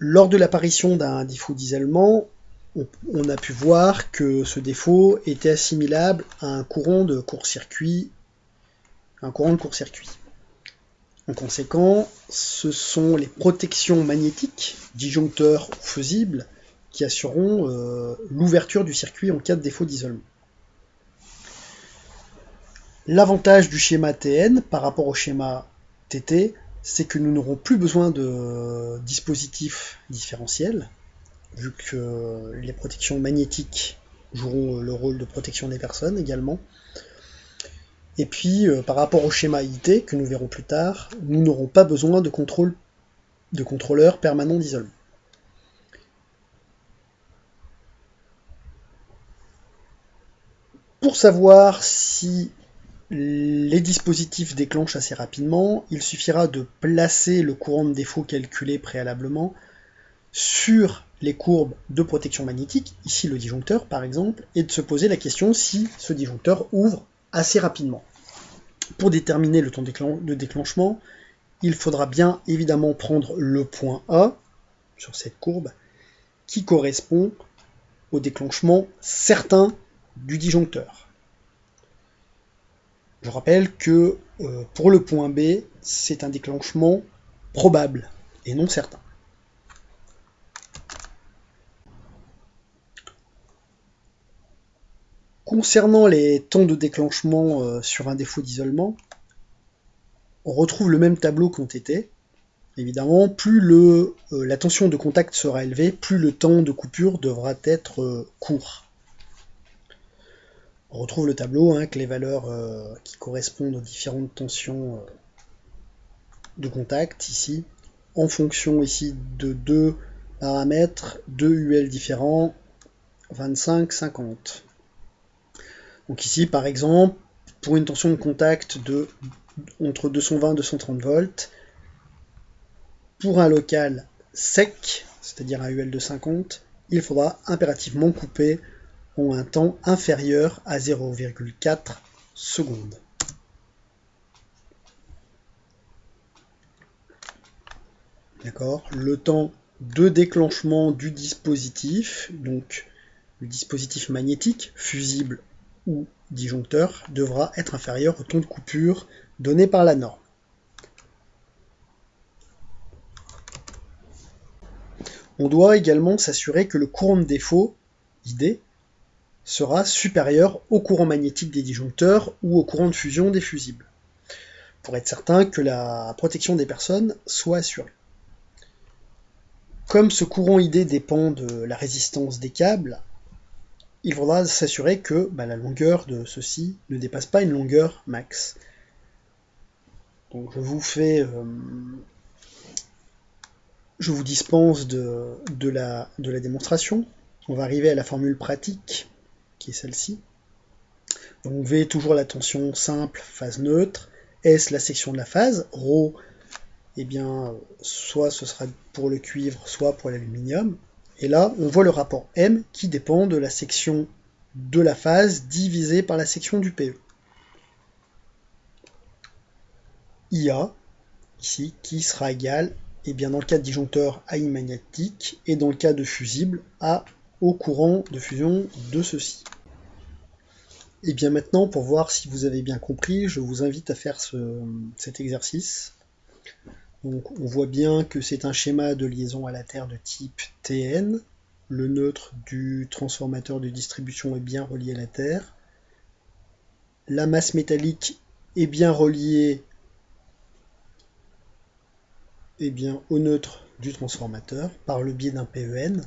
Lors de l'apparition d'un défaut d'isolement, on a pu voir que ce défaut était assimilable à un courant de court-circuit. En conséquent, ce sont les protections magnétiques, disjoncteurs ou fusibles, qui assureront l'ouverture du circuit en cas de défaut d'isolement. L'avantage du schéma TN par rapport au schéma TT, c'est que nous n'aurons plus besoin de dispositifs différentiels, vu que les protections magnétiques joueront le rôle de protection des personnes également. Et puis, par rapport au schéma IT, que nous verrons plus tard, nous n'aurons pas besoin de contrôleurs permanents d'isolement. Pour savoir si les dispositifs déclenchent assez rapidement, il suffira de placer le courant de défaut calculé préalablement sur les courbes de protection magnétique, ici le disjoncteur par exemple, et de se poser la question si ce disjoncteur ouvre assez rapidement. Pour déterminer le temps de déclenchement, il faudra bien évidemment prendre le point A sur cette courbe qui correspond au déclenchement certain du disjoncteur. Je rappelle que pour le point B, c'est un déclenchement probable et non certain. Concernant les temps de déclenchement sur un défaut d'isolement, on retrouve le même tableau qu'en TT. Évidemment, plus la tension de contact sera élevée, plus le temps de coupure devra être court. On retrouve le tableau avec les valeurs qui correspondent aux différentes tensions de contact ici, en fonction ici de deux paramètres, deux UL différents, 25, 50. Donc ici, par exemple, pour une tension de contact entre 220 et 230 volts, pour un local sec, c'est-à-dire un UL de 50, il faudra impérativement couper en un temps inférieur à 0,4 secondes. D'accord ? Le temps de déclenchement du dispositif, donc le dispositif magnétique, fusible ou disjoncteur, devra être inférieur au temps de coupure donné par la norme. On doit également s'assurer que le courant de défaut, ID, sera supérieur au courant magnétique des disjoncteurs ou au courant de fusion des fusibles, pour être certain que la protection des personnes soit assurée. Comme ce courant ID dépend de la résistance des câbles, il faudra s'assurer que la longueur de ceux-ci ne dépasse pas une longueur max. Donc je vous dispense de la démonstration. On va arriver à la formule pratique, qui est celle-ci. Donc V toujours la tension simple, phase neutre, S la section de la phase, ρ, soit ce sera pour le cuivre, soit pour l'aluminium. Et là, on voit le rapport M qui dépend de la section de la phase divisée par la section du PE. IA, ici, qui sera égal, dans le cas de disjoncteur à I magnétique, et dans le cas de fusible, au courant de fusion de ceux-ci. Et bien maintenant, pour voir si vous avez bien compris, je vous invite à faire cet exercice. Donc on voit bien que c'est un schéma de liaison à la Terre de type TN. Le neutre du transformateur de distribution est bien relié à la Terre. La masse métallique est bien reliée au neutre du transformateur par le biais d'un PEN.